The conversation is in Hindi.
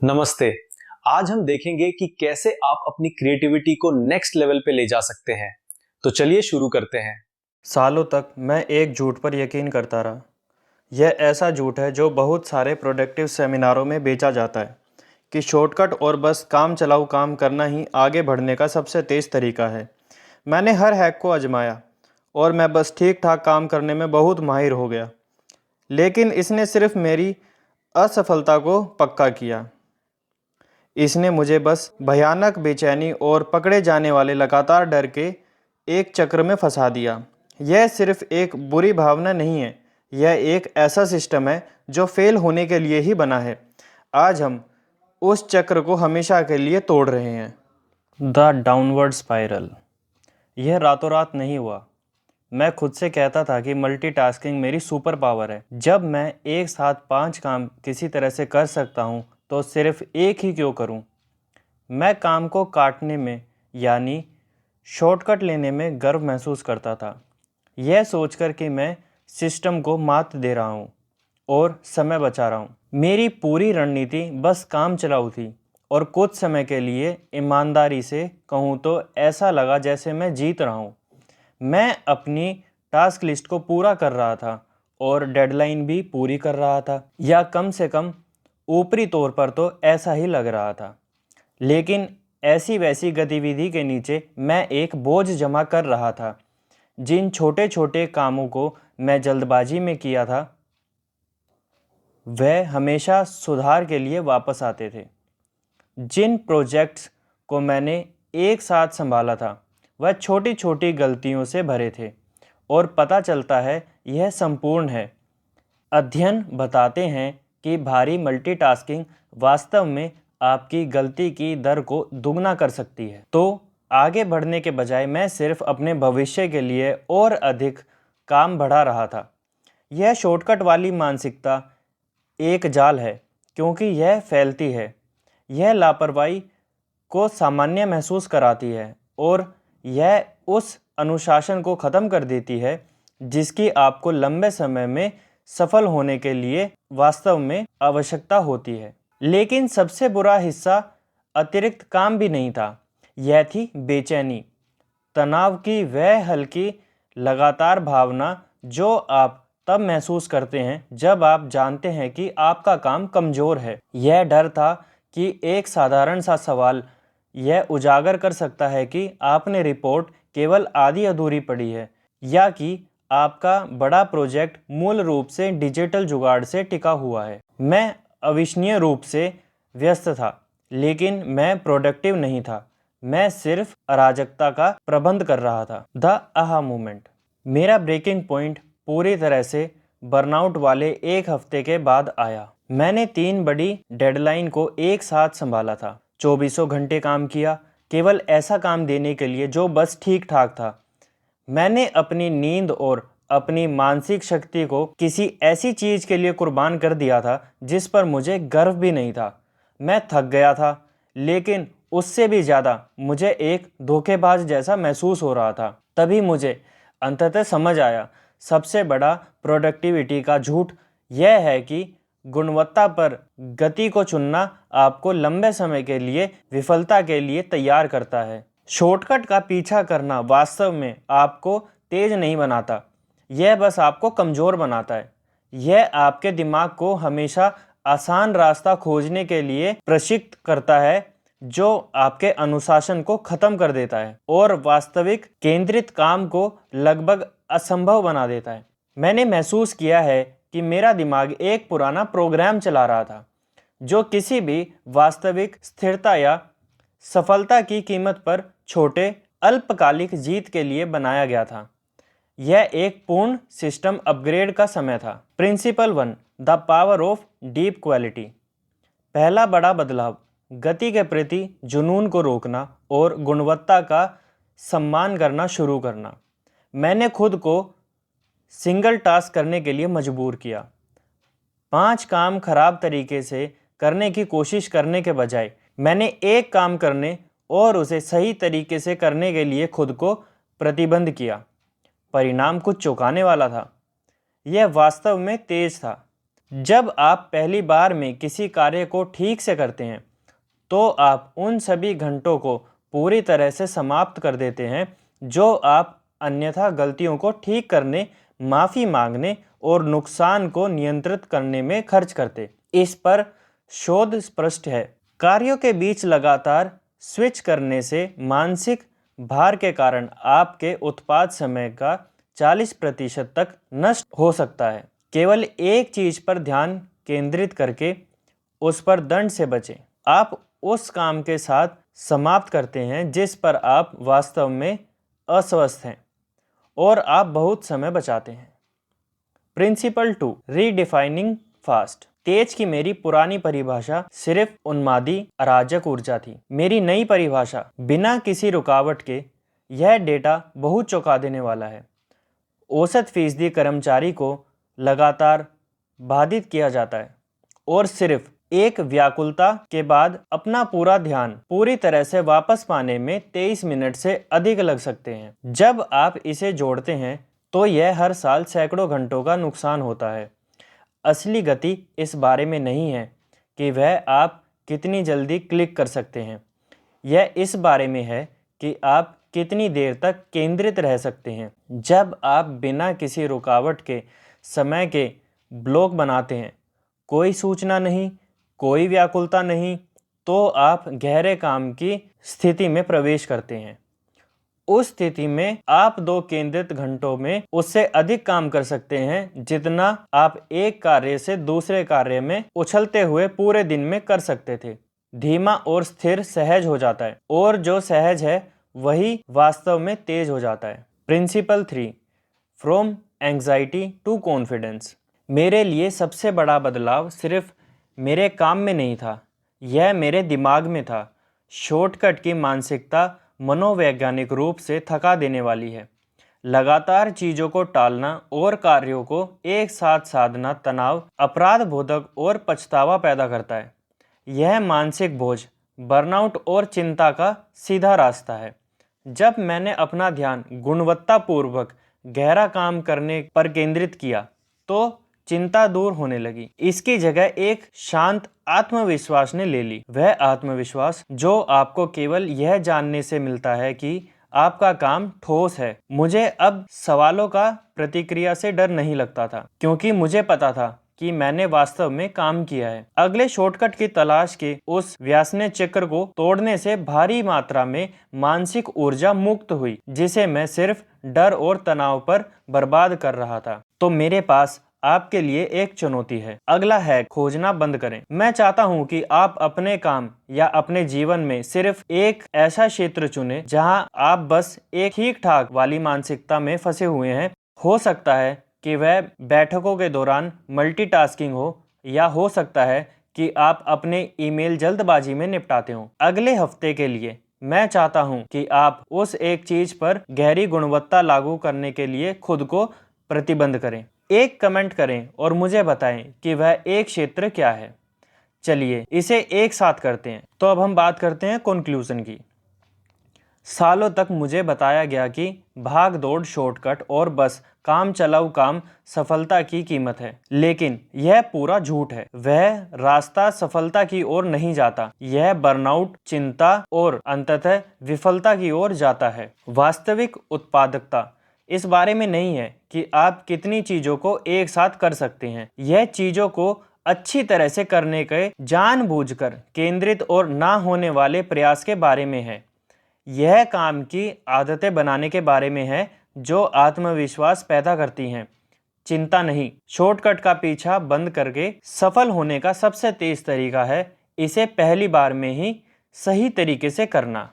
नमस्ते। आज हम देखेंगे कि कैसे आप अपनी क्रिएटिविटी को नेक्स्ट लेवल पे ले जा सकते हैं। तो चलिए शुरू करते हैं। सालों तक मैं एक झूठ पर यकीन करता रहा। यह ऐसा झूठ है जो बहुत सारे प्रोडक्टिव सेमिनारों में बेचा जाता है कि शॉर्टकट और बस काम चलाऊ काम करना ही आगे बढ़ने का सबसे तेज़ तरीका है। मैंने हर हैक को आजमाया और मैं बस ठीक ठाक काम करने में बहुत माहिर हो गया, लेकिन इसने सिर्फ मेरी असफलता को पक्का किया। इसने मुझे बस भयानक बेचैनी और पकड़े जाने वाले लगातार डर के एक चक्र में फंसा दिया। यह सिर्फ एक बुरी भावना नहीं है, यह एक ऐसा सिस्टम है जो फेल होने के लिए ही बना है। आज हम उस चक्र को हमेशा के लिए तोड़ रहे हैं। The downward spiral. यह रातों रात नहीं हुआ। मैं खुद से कहता था कि मल्टीटास्किंग मेरी सुपर पावर है। जब मैं एक साथ 5 काम किसी तरह से कर सकता हूँ तो सिर्फ एक ही क्यों करूँ। मैं काम को काटने में यानी शॉर्टकट लेने में गर्व महसूस करता था, यह सोचकर कि मैं सिस्टम को मात दे रहा हूँ और समय बचा रहा हूँ। मेरी पूरी रणनीति बस काम चलाऊ थी और कुछ समय के लिए ईमानदारी से कहूँ तो ऐसा लगा जैसे मैं जीत रहा हूँ। मैं अपनी टास्क लिस्ट को पूरा कर रहा था और डेडलाइन भी पूरी कर रहा था, या कम से कम ऊपरी तौर पर तो ऐसा ही लग रहा था। लेकिन ऐसी वैसी गतिविधि के नीचे मैं एक बोझ जमा कर रहा था। जिन छोटे छोटे कामों को मैं जल्दबाजी में किया था वह हमेशा सुधार के लिए वापस आते थे। जिन प्रोजेक्ट्स को मैंने एक साथ संभाला था वह छोटी छोटी गलतियों से भरे थे और पता चलता है यह संपूर्ण है। अध्ययन बताते हैं कि भारी मल्टीटास्किंग वास्तव में आपकी गलती की दर को दुगना कर सकती है। तो आगे बढ़ने के बजाय मैं सिर्फ अपने भविष्य के लिए और अधिक काम बढ़ा रहा था। यह शॉर्टकट वाली मानसिकता एक जाल है क्योंकि यह फैलती है। यह लापरवाही को सामान्य महसूस कराती है और यह उस अनुशासन को ख़त्म कर देती है जिसकी आपको लंबे समय में सफल होने के लिए वास्तव में आवश्यकता होती है। लेकिन सबसे बुरा हिस्सा अतिरिक्त काम भी नहीं था, यह थी बेचैनी, तनाव की वह हल्की लगातार भावना जो आप तब महसूस करते हैं जब आप जानते हैं कि आपका काम कमज़ोर है। यह डर था कि एक साधारण सा सवाल यह उजागर कर सकता है कि आपने रिपोर्ट केवल आधी अधूरी पड़ी है, या कि आपका बड़ा प्रोजेक्ट मूल रूप से डिजिटल जुगाड़ से टिका हुआ है। मैं अविश्वसनीय रूप से व्यस्त था, लेकिन मैं प्रोडक्टिव नहीं था। मैं सिर्फ अराजकता का प्रबंध कर रहा था। The aha moment. मेरा ब्रेकिंग पॉइंट पूरी तरह से बर्नआउट वाले एक हफ्ते के बाद आया। मैंने 3 बड़ी डेडलाइन को एक साथ संभाला था, 24 घंटे काम किया केवल ऐसा काम देने के लिए जो बस ठीक ठाक था। मैंने अपनी नींद और अपनी मानसिक शक्ति को किसी ऐसी चीज़ के लिए कुर्बान कर दिया था जिस पर मुझे गर्व भी नहीं था। मैं थक गया था, लेकिन उससे भी ज़्यादा मुझे एक धोखेबाज जैसा महसूस हो रहा था। तभी मुझे अंततः समझ आया, सबसे बड़ा प्रोडक्टिविटी का झूठ यह है कि गुणवत्ता पर गति को चुनना आपको लंबे समय के लिए विफलता के लिए तैयार करता है। शॉर्टकट का पीछा करना वास्तव में आपको तेज नहीं बनाता, यह बस आपको कमज़ोर बनाता है। यह आपके दिमाग को हमेशा आसान रास्ता खोजने के लिए प्रशिक्षित करता है, जो आपके अनुशासन को ख़त्म कर देता है और वास्तविक केंद्रित काम को लगभग असंभव बना देता है। मैंने महसूस किया है कि मेरा दिमाग एक पुराना प्रोग्राम चला रहा था जो किसी भी वास्तविक स्थिरता या सफलता की कीमत पर छोटे अल्पकालिक जीत के लिए बनाया गया था। यह एक पूर्ण सिस्टम अपग्रेड का समय था। Principle 1, the power of deep quality. पहला बड़ा बदलाव, गति के प्रति जुनून को रोकना और गुणवत्ता का सम्मान करना शुरू करना। मैंने खुद को सिंगल टास्क करने के लिए मजबूर किया। 5 काम खराब तरीके से करने की कोशिश करने के बजाय मैंने एक काम करने और उसे सही तरीके से करने के लिए खुद को प्रतिबंध किया। परिणाम कुछ चौंकाने वाला था। यह वास्तव में तेज था। जब आप पहली बार में किसी कार्य को ठीक से करते हैं तो आप उन सभी घंटों को पूरी तरह से समाप्त कर देते हैं जो आप अन्यथा गलतियों को ठीक करने, माफ़ी मांगने और नुकसान को नियंत्रित करने में खर्च करते। इस पर शोध स्पष्ट है। कार्यों के बीच लगातार स्विच करने से मानसिक भार के कारण आपके उत्पाद समय का 40% तक नष्ट हो सकता है। केवल एक चीज पर ध्यान केंद्रित करके उस पर दंड से बचें। आप उस काम के साथ समाप्त करते हैं जिस पर आप वास्तव में अस्वस्थ हैं और आप बहुत समय बचाते हैं। Principal 2, redefining fast. तेज की मेरी पुरानी परिभाषा सिर्फ उन्मादी अराजक ऊर्जा थी। मेरी नई परिभाषा बिना किसी रुकावट के, यह डेटा बहुत चौंका देने वाला है। औसत फीसदी कर्मचारी को लगातार बाधित किया जाता है और सिर्फ एक व्याकुलता के बाद अपना पूरा ध्यान पूरी तरह से वापस पाने में 23 मिनट से अधिक लग सकते हैं। जब आप इसे जोड़ते हैं तो यह हर साल सैकड़ों घंटों का नुकसान होता है। असली गति इस बारे में नहीं है कि वह आप कितनी जल्दी क्लिक कर सकते हैं, यह इस बारे में है कि आप कितनी देर तक केंद्रित रह सकते हैं। जब आप बिना किसी रुकावट के समय के ब्लॉक बनाते हैं, कोई सूचना नहीं, कोई व्याकुलता नहीं, तो आप गहरे काम की स्थिति में प्रवेश करते हैं। उस स्थिति में आप 2 केंद्रित घंटों में उससे अधिक काम कर सकते हैं जितना आप एक कार्य से दूसरे कार्य में उछलते हुए पूरे दिन में कर सकते थे। धीमा और स्थिर सहज हो जाता है और जो सहज है वही वास्तव में तेज हो जाता है। Principle 3, from anxiety to confidence. मेरे लिए सबसे बड़ा बदलाव सिर्फ मेरे काम में नहीं था, यह मेरे दिमाग में था। शॉर्टकट की मानसिकता मनोवैज्ञानिक रूप से थका देने वाली है। लगातार चीज़ों को टालना और कार्यों को एक साथ साधना तनाव, अपराध बोधक और पछतावा पैदा करता है। यह मानसिक बोझ, बर्नआउट और चिंता का सीधा रास्ता है। जब मैंने अपना ध्यान गुणवत्तापूर्वक गहरा काम करने पर केंद्रित किया तो चिंता दूर होने लगी। इसकी जगह एक शांत आत्मविश्वास ने ले ली। वह आत्मविश्वास जो आपको केवल यह जानने से मिलता है कि आपका काम ठोस है। मुझे अब सवालों का प्रतिक्रिया से डर नहीं लगता था क्योंकि मुझे पता था कि मैंने वास्तव में काम किया है। अगले शॉर्टकट की तलाश के उस व्यासने चक्र को तोड़ने से भारी मात्रा में मानसिक ऊर्जा मुक्त हुई जिसे मैं सिर्फ डर और तनाव पर बर्बाद कर रहा था। तो मेरे पास आपके लिए एक चुनौती है। अगला है खोजना बंद करें। मैं चाहता हूं कि आप अपने काम या अपने जीवन में सिर्फ एक ऐसा क्षेत्र चुनें जहां आप बस एक ठीक ठाक वाली मानसिकता में फंसे हुए हैं। हो सकता है कि वह बैठकों के दौरान मल्टीटास्किंग हो या हो सकता है कि आप अपने ईमेल जल्दबाजी में निपटाते हो। अगले हफ्ते के लिए मैं चाहता हूं कि आप उस एक चीज पर गहरी गुणवत्ता लागू करने के लिए खुद को प्रतिबंध करें। एक कमेंट करें और मुझे बताएं कि वह एक क्षेत्र क्या है। चलिए इसे एक साथ करते हैं। तो अब हम बात करते हैं कंक्लूजन की। सालों तक मुझे बताया गया कि भाग दौड़, शॉर्टकट और बस काम चलाऊ काम सफलता की कीमत है, लेकिन यह पूरा झूठ है। वह रास्ता सफलता की ओर नहीं जाता, यह बर्नआउट, चिंता और अंततः विफलता की ओर जाता है। वास्तविक उत्पादकता इस बारे में नहीं है कि आप कितनी चीजों को एक साथ कर सकते हैं, यह चीजों को अच्छी तरह से करने के जानबूझकर केंद्रित और ना होने वाले प्रयास के बारे में है। यह काम की आदतें बनाने के बारे में है जो आत्मविश्वास पैदा करती हैं, चिंता नहीं। शॉर्टकट का पीछा बंद करके सफल होने का सबसे तेज तरीका है इसे पहली बार में ही सही तरीके से करना।